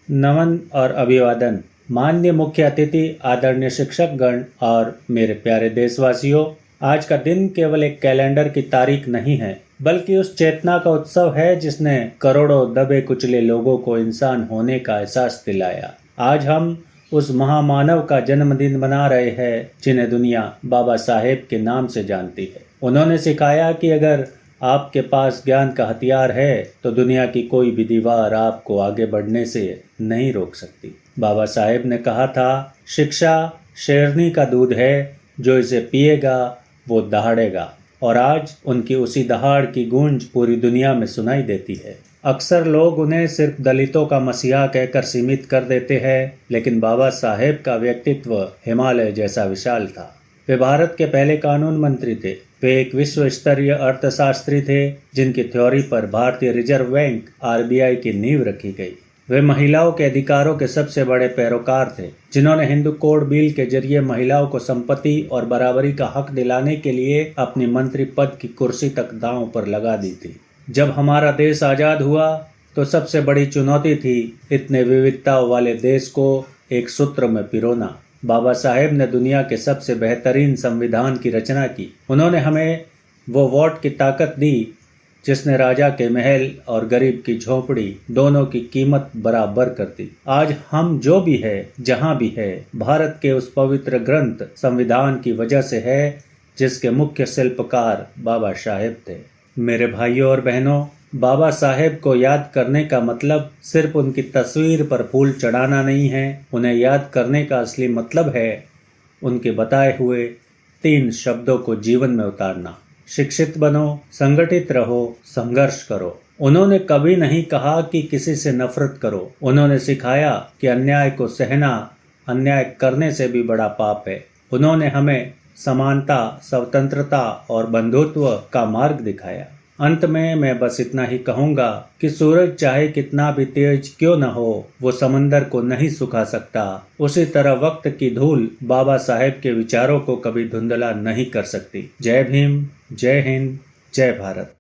नमन और अभिवादन। माननीय मुख्य अतिथि, आदरणीय शिक्षक गण और मेरे प्यारे देशवासियों, आज का दिन केवल एक कैलेंडर की तारीख नहीं है, बल्कि उस चेतना का उत्सव है जिसने करोड़ों दबे कुचले लोगों को इंसान होने का एहसास दिलाया। आज हम उस महामानव का जन्मदिन मना रहे हैं जिन्हें दुनिया बाबा साहेब के नाम से जानती है। उन्होंने सिखाया कि अगर आपके पास ज्ञान का हथियार है तो दुनिया की कोई भी दीवार आपको आगे बढ़ने से नहीं रोक सकती। बाबा साहेब ने कहा था, शिक्षा शेरनी का दूध है, जो इसे पिएगा वो दहाड़ेगा। और आज उनकी उसी दहाड़ की गूंज पूरी दुनिया में सुनाई देती है। अक्सर लोग उन्हें सिर्फ दलितों का मसीहा कहकर सीमित कर देते हैं, लेकिन बाबा साहेब का व्यक्तित्व हिमालय जैसा विशाल था। वे भारत के पहले कानून मंत्री थे। वे एक विश्व स्तरीय अर्थशास्त्री थे जिनकी थ्योरी पर भारतीय रिजर्व बैंक (RBI) की नींव रखी गई। वे महिलाओं के अधिकारों के सबसे बड़े पैरोकार थे, जिन्होंने हिंदू कोड बिल के जरिए महिलाओं को संपत्ति और बराबरी का हक दिलाने के लिए अपनी मंत्री पद की कुर्सी तक दांव पर लगा दी थी। जब हमारा देश आज़ाद हुआ तो सबसे बड़ी चुनौती थी इतने विविधताओं वाले देश को एक सूत्र में पिरोना। बाबा साहेब ने दुनिया के सबसे बेहतरीन संविधान की रचना की। उन्होंने हमें वो वोट की ताकत दी जिसने राजा के महल और गरीब की झोपड़ी दोनों की कीमत बराबर कर दी। आज हम जो भी है, जहां भी है, भारत के उस पवित्र ग्रंथ संविधान की वजह से है जिसके मुख्य शिल्पकार बाबा साहेब थे। मेरे भाइयों और बहनों, बाबा साहेब को याद करने का मतलब सिर्फ उनकी तस्वीर पर फूल चढ़ाना नहीं है। उन्हें याद करने का असली मतलब है उनके बताए हुए 3 शब्दों को जीवन में उतारना। शिक्षित बनो, संगठित रहो, संघर्ष करो। उन्होंने कभी नहीं कहा कि किसी से नफरत करो। उन्होंने सिखाया कि अन्याय को सहना अन्याय करने से भी बड़ा पाप है। उन्होंने हमें समानता, स्वतंत्रता और बंधुत्व का मार्ग दिखाया। अंत में मैं बस इतना ही कहूँगा कि सूरज चाहे कितना भी तेज क्यों न हो, वो समंदर को नहीं सुखा सकता। उसी तरह वक्त की धूल बाबा साहेब के विचारों को कभी धुंधला नहीं कर सकती। जय भीम, जय हिंद, जय भारत।